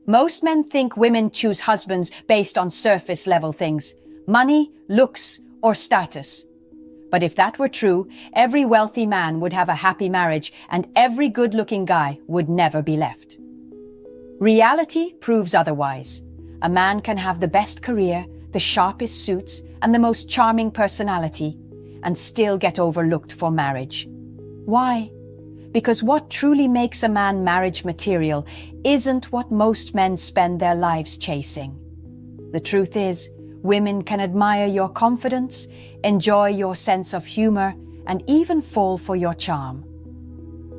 Most men think women choose husbands based on surface-level things: money, looks, or status. But if that were true, every wealthy man would have a happy marriage and every good-looking guy would never be left. Reality proves otherwise. A man can have the best career, the sharpest suits, and the most charming personality, and still get overlooked for marriage. Why? Because what truly makes a man marriage material isn't what most men spend their lives chasing. The truth is, women can admire your confidence, enjoy your sense of humor, and even fall for your charm.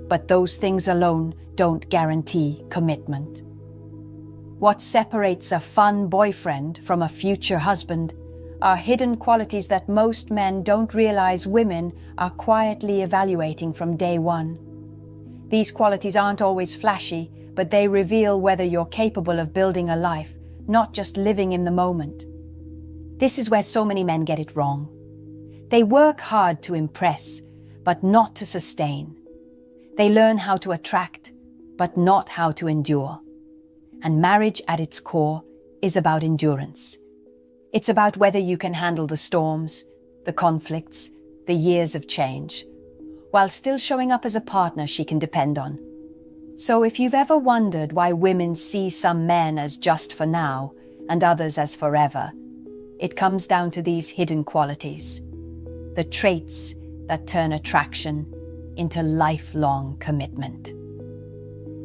But those things alone don't guarantee commitment. What separates a fun boyfriend from a future husband are hidden qualities that most men don't realize women are quietly evaluating from day one. These qualities aren't always flashy, but they reveal whether you're capable of building a life, not just living in the moment. This is where so many men get it wrong. They work hard to impress, but not to sustain. They learn how to attract, but not how to endure. And marriage at its core is about endurance. It's about whether you can handle the storms, the conflicts, the years of change, while still showing up as a partner she can depend on. So if you've ever wondered why women see some men as just for now and others as forever, it comes down to these hidden qualities, the traits that turn attraction into lifelong commitment.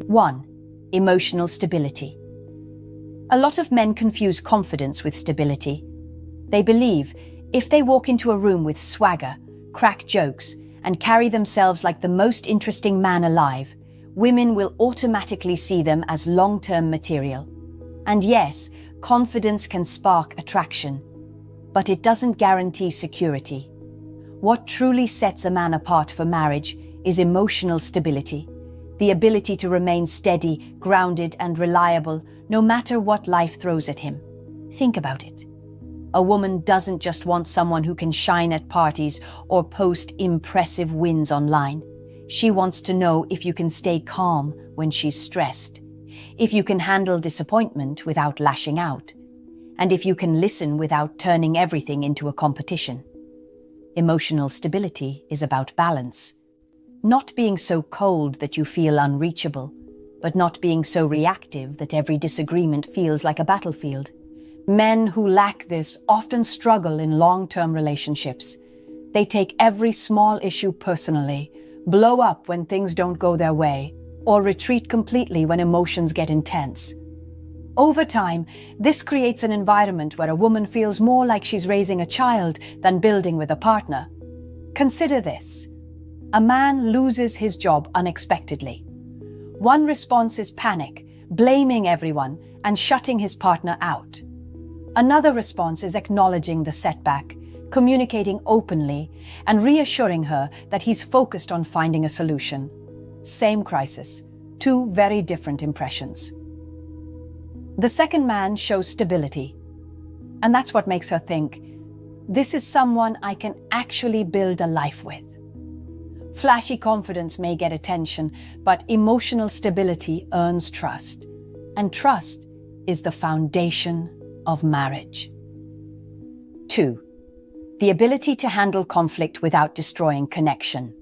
1. Emotional stability. A lot of men confuse confidence with stability. They believe if they walk into a room with swagger, crack jokes, and carry themselves like the most interesting man alive, women will automatically see them as long-term material. And yes, confidence can spark attraction, but it doesn't guarantee security. What truly sets a man apart for marriage is emotional stability, the ability to remain steady, grounded, and reliable no matter what life throws at him. Think about it. A woman doesn't just want someone who can shine at parties or post impressive wins online. She wants to know if you can stay calm when she's stressed, if you can handle disappointment without lashing out, and if you can listen without turning everything into a competition. Emotional stability is about balance. Not being so cold that you feel unreachable, but not being so reactive that every disagreement feels like a battlefield. Men who lack this often struggle in long-term relationships. They take every small issue personally, blow up when things don't go their way, or retreat completely when emotions get intense. Over time, this creates an environment where a woman feels more like she's raising a child than building with a partner. Consider this. A man loses his job unexpectedly. One response is panic, blaming everyone, and shutting his partner out. Another response is acknowledging the setback, communicating openly, and reassuring her that he's focused on finding a solution. Same crisis, two very different impressions. The second man shows stability, and that's what makes her think, this is someone I can actually build a life with. Flashy confidence may get attention, but emotional stability earns trust, and trust is the foundation of marriage. 2. The ability to handle conflict without destroying connection.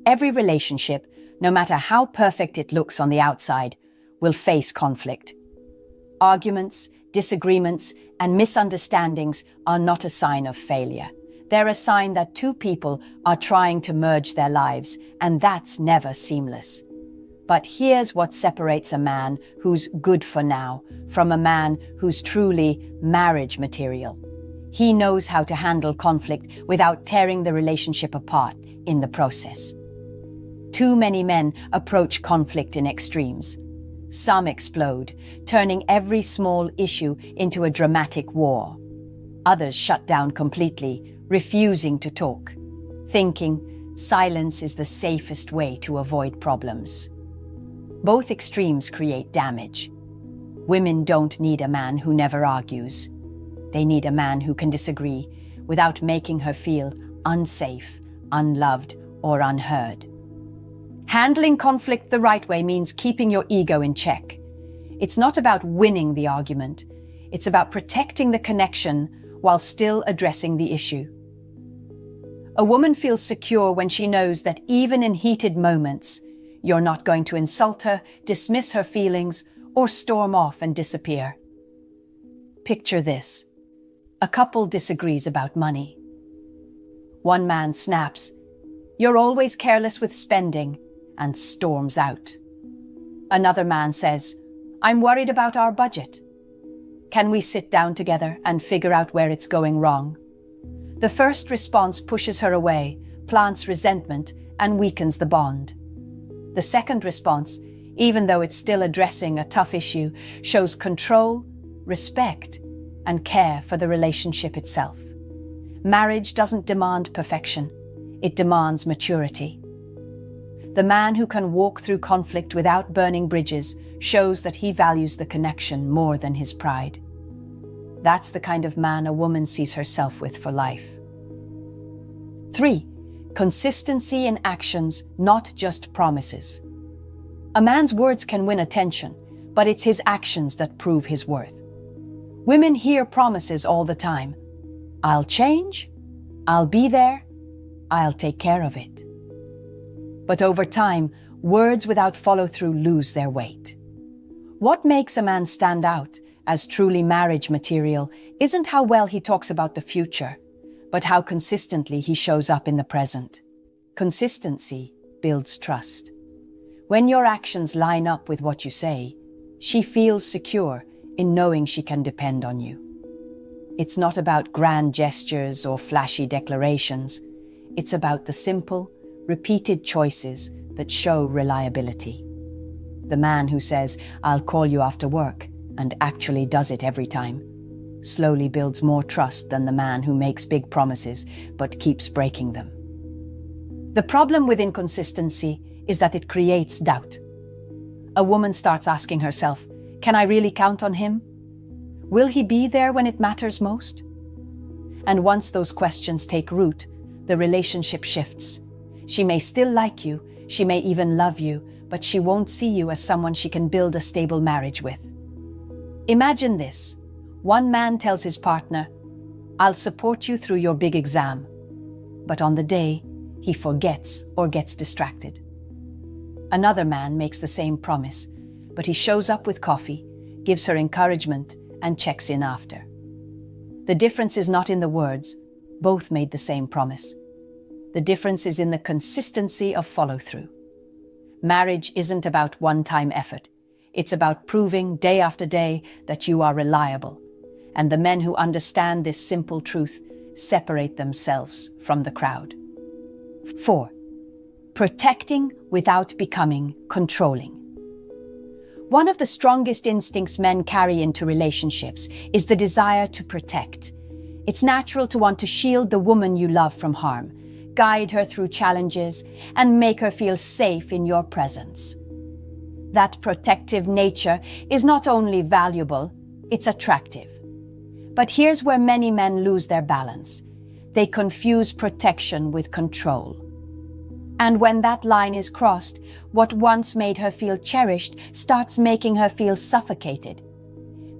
Every relationship, no matter how perfect it looks on the outside, will face conflict. Arguments, disagreements, and misunderstandings are not a sign of failure. They're a sign that two people are trying to merge their lives, and that's never seamless. But here's what separates a man who's good for now from a man who's truly marriage material. He knows how to handle conflict without tearing the relationship apart in the process. Too many men approach conflict in extremes. Some explode, turning every small issue into a dramatic war. Others shut down completely, refusing to talk, thinking silence is the safest way to avoid problems. Both extremes create damage. Women don't need a man who never argues. They need a man who can disagree without making her feel unsafe, unloved, or unheard. Handling conflict the right way means keeping your ego in check. It's not about winning the argument. It's about protecting the connection while still addressing the issue. A woman feels secure when she knows that even in heated moments, you're not going to insult her, dismiss her feelings, or storm off and disappear. Picture this. A couple disagrees about money. One man snaps, "You're always careless with spending," and storms out. Another man says, "I'm worried about our budget. Can we sit down together and figure out where it's going wrong?" The first response pushes her away, plants resentment, and weakens the bond. The second response, even though it's still addressing a tough issue, shows control, respect, and care for the relationship itself. Marriage doesn't demand perfection. It demands maturity. The man who can walk through conflict without burning bridges shows that he values the connection more than his pride. That's the kind of man a woman sees herself with for life. 3. Consistency in actions, not just promises. A man's words can win attention, but it's his actions that prove his worth. Women hear promises all the time. "I'll change, I'll be there, I'll take care of it." But over time, words without follow-through lose their weight. What makes a man stand out as truly marriage material isn't how well he talks about the future, but how consistently he shows up in the present. Consistency builds trust. When your actions line up with what you say, she feels secure in knowing she can depend on you. It's not about grand gestures or flashy declarations. It's about the simple, repeated choices that show reliability. The man who says, "I'll call you after work," and actually does it every time, slowly builds more trust than the man who makes big promises but keeps breaking them. The problem with inconsistency is that it creates doubt. A woman starts asking herself, "Can I really count on him? Will he be there when it matters most?" And once those questions take root, the relationship shifts. She may still like you, she may even love you, but she won't see you as someone she can build a stable marriage with. Imagine this. One man tells his partner, "I'll support you through your big exam." But on the day, he forgets or gets distracted. Another man makes the same promise, but he shows up with coffee, gives her encouragement, and checks in after. The difference is not in the words. Both made the same promise. The difference is in the consistency of follow-through. Marriage isn't about one-time effort. It's about proving day after day that you are reliable. And the men who understand this simple truth separate themselves from the crowd. 4. Protecting without becoming controlling. One of the strongest instincts men carry into relationships is the desire to protect. It's natural to want to shield the woman you love from harm, guide her through challenges, and make her feel safe in your presence. That protective nature is not only valuable, it's attractive. But here's where many men lose their balance. They confuse protection with control. And when that line is crossed, what once made her feel cherished starts making her feel suffocated.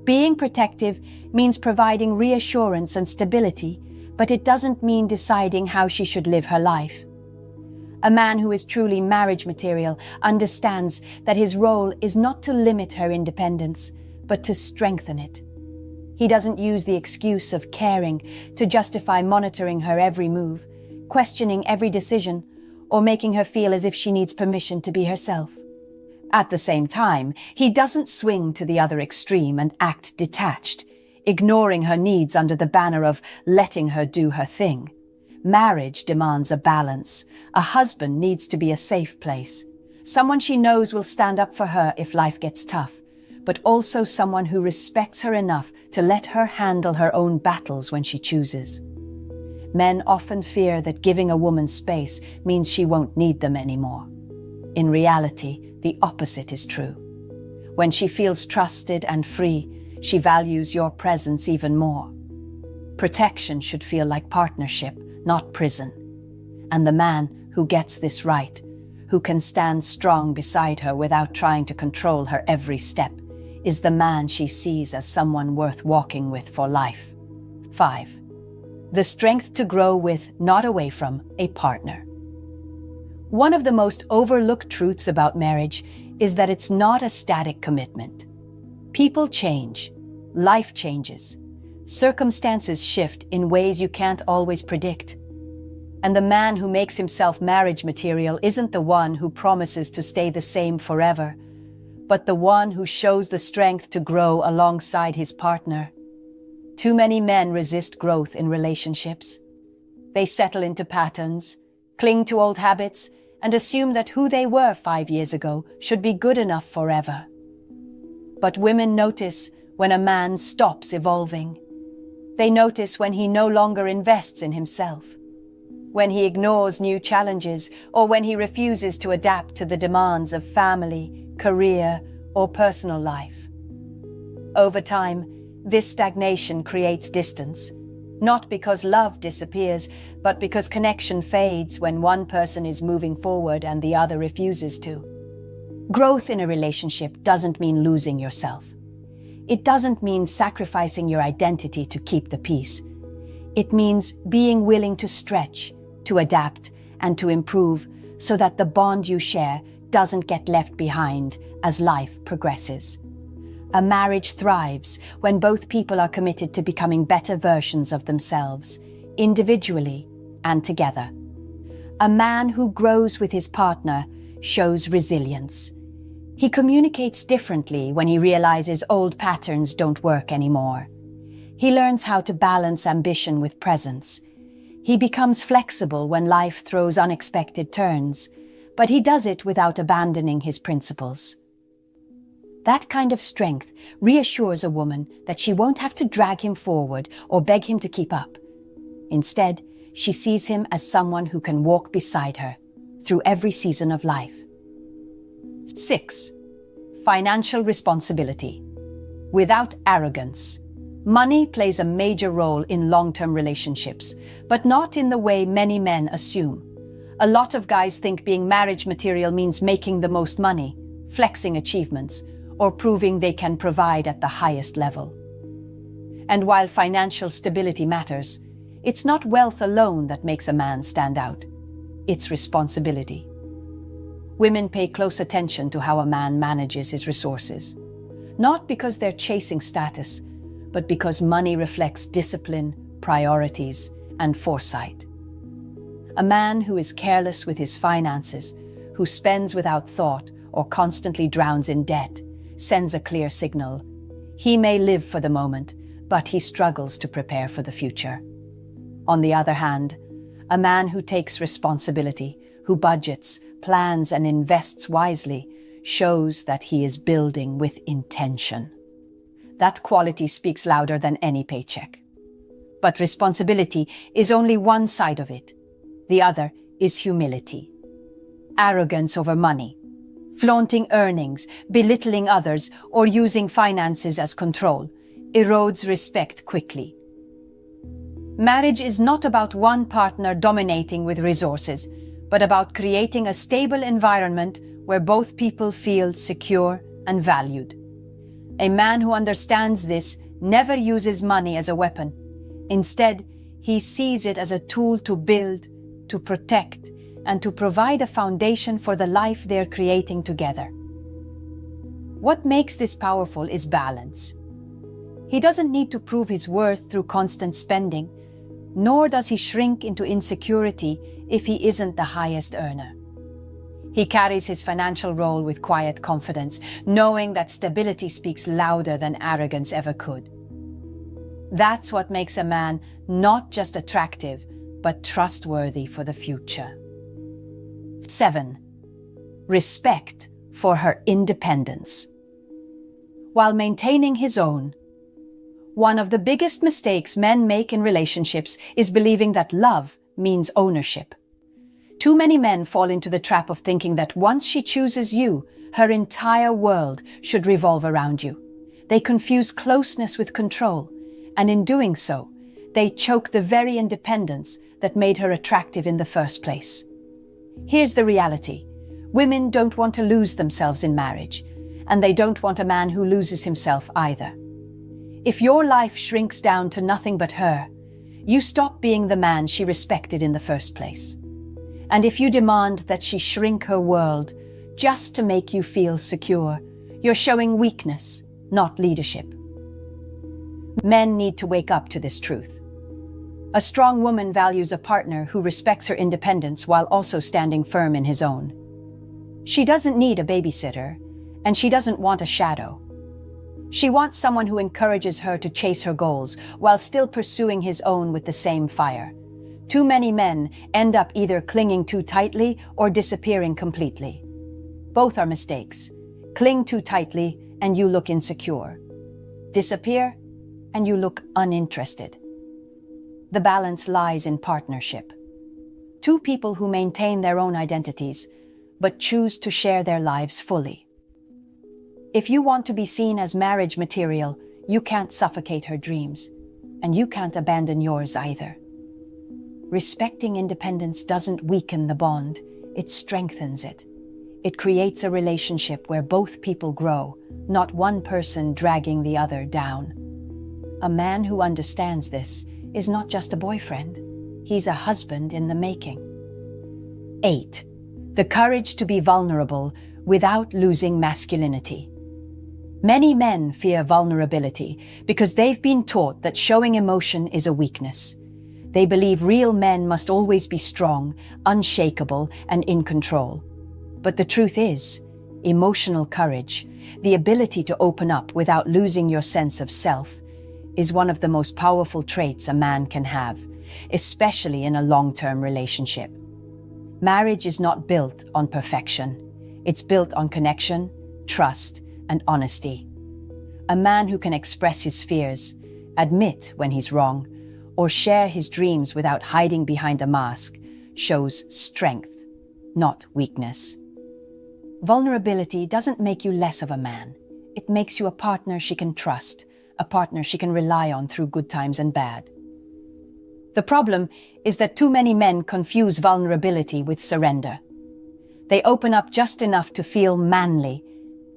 Being protective means providing reassurance and stability, but it doesn't mean deciding how she should live her life. A man who is truly marriage material understands that his role is not to limit her independence, but to strengthen it. He doesn't use the excuse of caring to justify monitoring her every move, questioning every decision, or making her feel as if she needs permission to be herself. At the same time, he doesn't swing to the other extreme and act detached, ignoring her needs under the banner of letting her do her thing. Marriage demands a balance. A husband needs to be a safe place, someone she knows will stand up for her if life gets tough, but also someone who respects her enough to let her handle her own battles when she chooses. Men often fear that giving a woman space means she won't need them anymore. In reality, the opposite is true. When she feels trusted and free, she values your presence even more. Protection should feel like partnership, not prison. And the man who gets this right, who can stand strong beside her without trying to control her every step, is the man she sees as someone worth walking with for life. 5. The strength to grow with, not away from, a partner. One of the most overlooked truths about marriage is that it's not a static commitment. People change, life changes, circumstances shift in ways you can't always predict. And the man who makes himself marriage material isn't the one who promises to stay the same forever, but the one who shows the strength to grow alongside his partner. Too many men resist growth in relationships. They settle into patterns, cling to old habits, and assume that who they were 5 years ago should be good enough forever. But women notice when a man stops evolving. They notice when he no longer invests in himself, when he ignores new challenges, or when he refuses to adapt to the demands of family, career, or personal life. Over time, this stagnation creates distance, not because love disappears, but because connection fades when one person is moving forward and the other refuses to. Growth in a relationship doesn't mean losing yourself. It doesn't mean sacrificing your identity to keep the peace. It means being willing to stretch, to adapt, and to improve so that the bond you share doesn't get left behind as life progresses. A marriage thrives when both people are committed to becoming better versions of themselves, individually and together. A man who grows with his partner shows resilience. He communicates differently when he realizes old patterns don't work anymore. He learns how to balance ambition with presence. He becomes flexible when life throws unexpected turns, but he does it without abandoning his principles. That kind of strength reassures a woman that she won't have to drag him forward or beg him to keep up. Instead, she sees him as someone who can walk beside her through every season of life. 6. Financial responsibility. Without arrogance. Money plays a major role in long-term relationships, but not in the way many men assume. A lot of guys think being marriage material means making the most money, flexing achievements, or proving they can provide at the highest level. And while financial stability matters, it's not wealth alone that makes a man stand out. It's responsibility. Women pay close attention to how a man manages his resources, not because they're chasing status, but because money reflects discipline, priorities, and foresight. A man who is careless with his finances, who spends without thought or constantly drowns in debt, sends a clear signal. He may live for the moment, but he struggles to prepare for the future. On the other hand, a man who takes responsibility, who budgets, plans, and invests wisely, shows that he is building with intention. That quality speaks louder than any paycheck. But responsibility is only one side of it. The other is humility. Arrogance over money, flaunting earnings, belittling others, or using finances as control, erodes respect quickly. Marriage is not about one partner dominating with resources, but about creating a stable environment where both people feel secure and valued. A man who understands this never uses money as a weapon. Instead, he sees it as a tool to build, to protect, and to provide a foundation for the life they're creating together. What makes this powerful is balance. He doesn't need to prove his worth through constant spending, nor does he shrink into insecurity if he isn't the highest earner. He carries his financial role with quiet confidence, knowing that stability speaks louder than arrogance ever could. That's what makes a man not just attractive, but trustworthy for the future. 7. Respect for her independence. While maintaining his own, one of the biggest mistakes men make in relationships is believing that love means ownership. Too many men fall into the trap of thinking that once she chooses you, her entire world should revolve around you. They confuse closeness with control, and in doing so, they choke the very independence that made her attractive in the first place. Here's the reality. Women don't want to lose themselves in marriage, and they don't want a man who loses himself either. If your life shrinks down to nothing but her, you stop being the man she respected in the first place. And if you demand that she shrink her world just to make you feel secure, you're showing weakness, not leadership. Men need to wake up to this truth. A strong woman values a partner who respects her independence while also standing firm in his own. She doesn't need a babysitter, and she doesn't want a shadow. She wants someone who encourages her to chase her goals while still pursuing his own with the same fire. Too many men end up either clinging too tightly or disappearing completely. Both are mistakes. Cling too tightly and you look insecure. Disappear and you look uninterested. The balance lies in partnership. Two people who maintain their own identities, but choose to share their lives fully. If you want to be seen as marriage material, you can't suffocate her dreams, and you can't abandon yours either. Respecting independence doesn't weaken the bond, it strengthens it. It creates a relationship where both people grow, not one person dragging the other down. A man who understands this is not just a boyfriend, he's a husband in the making. 8. The courage to be vulnerable without losing masculinity. Many men fear vulnerability because they've been taught that showing emotion is a weakness. They believe real men must always be strong, unshakable, and in control. But the truth is, emotional courage, the ability to open up without losing your sense of self, is one of the most powerful traits a man can have, especially in a long-term relationship. Marriage is not built on perfection. It's built on connection, trust, and honesty. A man who can express his fears, admit when he's wrong, or share his dreams without hiding behind a mask shows strength, not weakness. Vulnerability doesn't make you less of a man. It makes you a partner she can trust, a partner she can rely on through good times and bad. The problem is that too many men confuse vulnerability with surrender. They open up just enough to feel manly,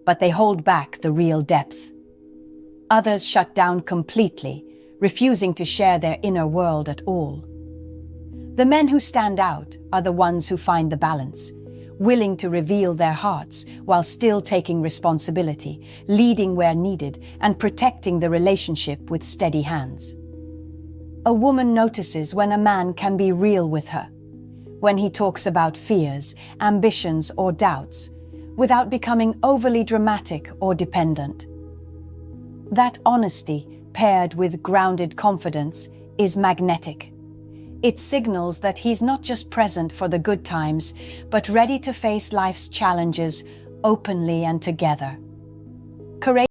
but they hold back the real depth. Others shut down completely, refusing to share their inner world at all. The men who stand out are the ones who find the balance, willing to reveal their hearts while still taking responsibility, leading where needed, and protecting the relationship with steady hands. A woman notices when a man can be real with her, when he talks about fears, ambitions, or doubts, without becoming overly dramatic or dependent. That honesty, paired with grounded confidence, is magnetic. It signals that he's not just present for the good times, but ready to face life's challenges openly and together. Courageous